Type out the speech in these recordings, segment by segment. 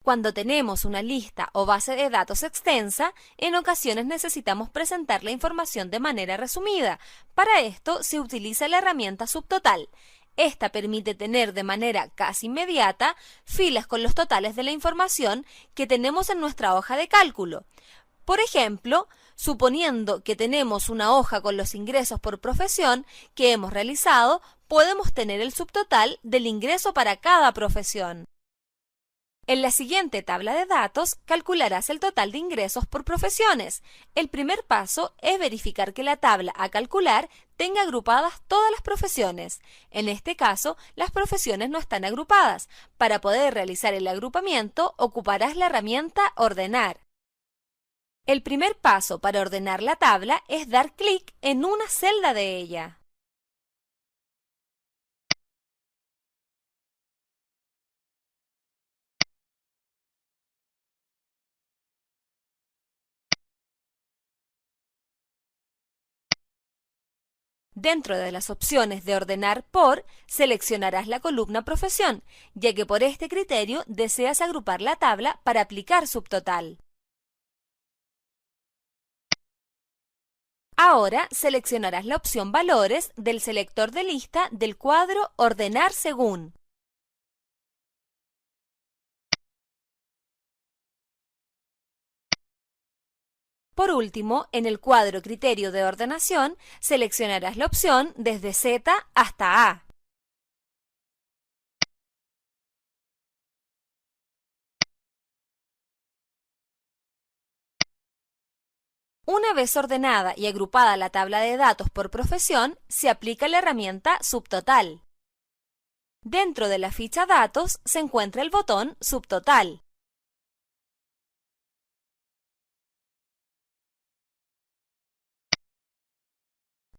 Cuando tenemos una lista o base de datos extensa, en ocasiones necesitamos presentar la información de manera resumida. Para esto se utiliza la herramienta subtotal. Esta permite tener de manera casi inmediata filas con los totales de la información que tenemos en nuestra hoja de cálculo. Por ejemplo, suponiendo que tenemos una hoja con los ingresos por profesión que hemos realizado, podemos tener el subtotal del ingreso para cada profesión. En la siguiente tabla de datos calcularás el total de ingresos por profesiones. El primer paso es verificar que la tabla a calcular tenga agrupadas todas las profesiones. En este caso, las profesiones no están agrupadas. Para poder realizar el agrupamiento, ocuparás la herramienta Ordenar. El primer paso para ordenar la tabla es dar clic en una celda de ella. Dentro de las opciones de ordenar por, seleccionarás la columna profesión, ya que por este criterio deseas agrupar la tabla para aplicar subtotal. Ahora seleccionarás la opción Valores del selector de lista del cuadro Ordenar según. Por último, en el cuadro Criterio de ordenación, seleccionarás la opción desde Z hasta A. Una vez ordenada y agrupada la tabla de datos por profesión, se aplica la herramienta Subtotal. Dentro de la ficha Datos se encuentra el botón Subtotal.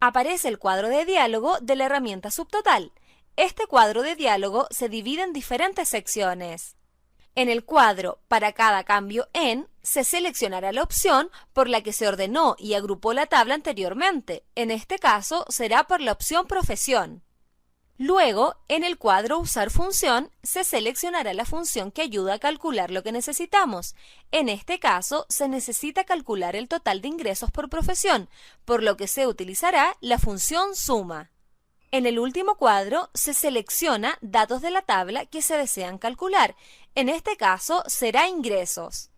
Aparece el cuadro de diálogo de la herramienta Subtotal. Este cuadro de diálogo se divide en diferentes secciones. En el cuadro Para cada cambio en, se seleccionará la opción por la que se ordenó y agrupó la tabla anteriormente. En este caso será por la opción Profesión. Luego, en el cuadro Usar función, se seleccionará la función que ayuda a calcular lo que necesitamos. En este caso, se necesita calcular el total de ingresos por profesión, por lo que se utilizará la función Suma. En el último cuadro, se selecciona datos de la tabla que se desean calcular. En este caso, será Ingresos.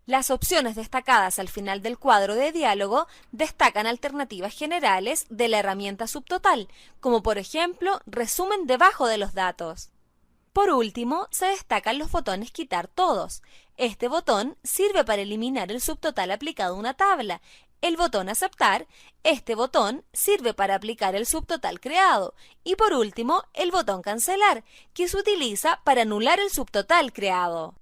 Las opciones destacadas al final del cuadro de diálogo destacan alternativas generales de la herramienta Subtotal, como por ejemplo, resumen debajo de los datos. Por último, se destacan los botones Quitar todos. Este botón sirve para eliminar el subtotal aplicado a una tabla. El botón Aceptar, este botón sirve para aplicar el subtotal creado. Y por último, el botón Cancelar, que se utiliza para anular el subtotal creado.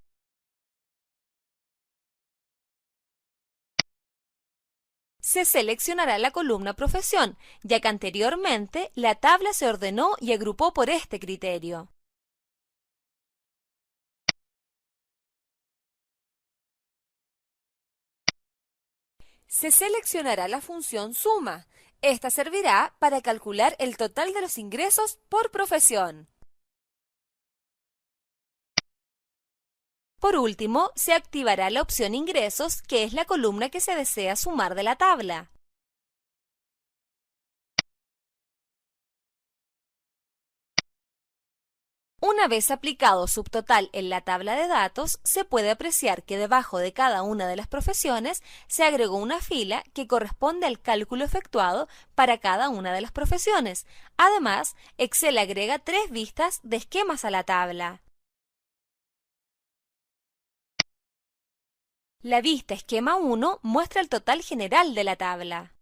Se seleccionará la columna Profesión, ya que anteriormente la tabla se ordenó y agrupó por este criterio. Se seleccionará la función Suma. Esta servirá para calcular el total de los ingresos por profesión. Por último, se activará la opción Ingresos, que es la columna que se desea sumar de la tabla. Una vez aplicado subtotal en la tabla de datos, se puede apreciar que debajo de cada una de las profesiones se agregó una fila que corresponde al cálculo efectuado para cada una de las profesiones. Además, Excel agrega 3 vistas de esquemas a la tabla. La vista Esquema 1 muestra el total general de la tabla.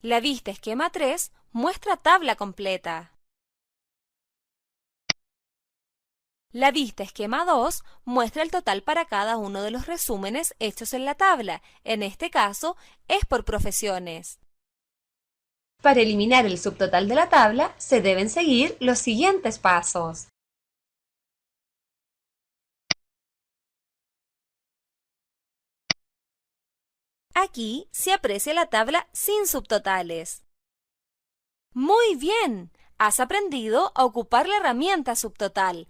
La vista Esquema 3 muestra tabla completa. La vista Esquema 2 muestra el total para cada uno de los resúmenes hechos en la tabla. En este caso, es por profesiones. Para eliminar el subtotal de la tabla, se deben seguir los siguientes pasos. Aquí se aprecia la tabla sin subtotales. ¡Muy bien! Has aprendido a ocupar la herramienta Subtotal.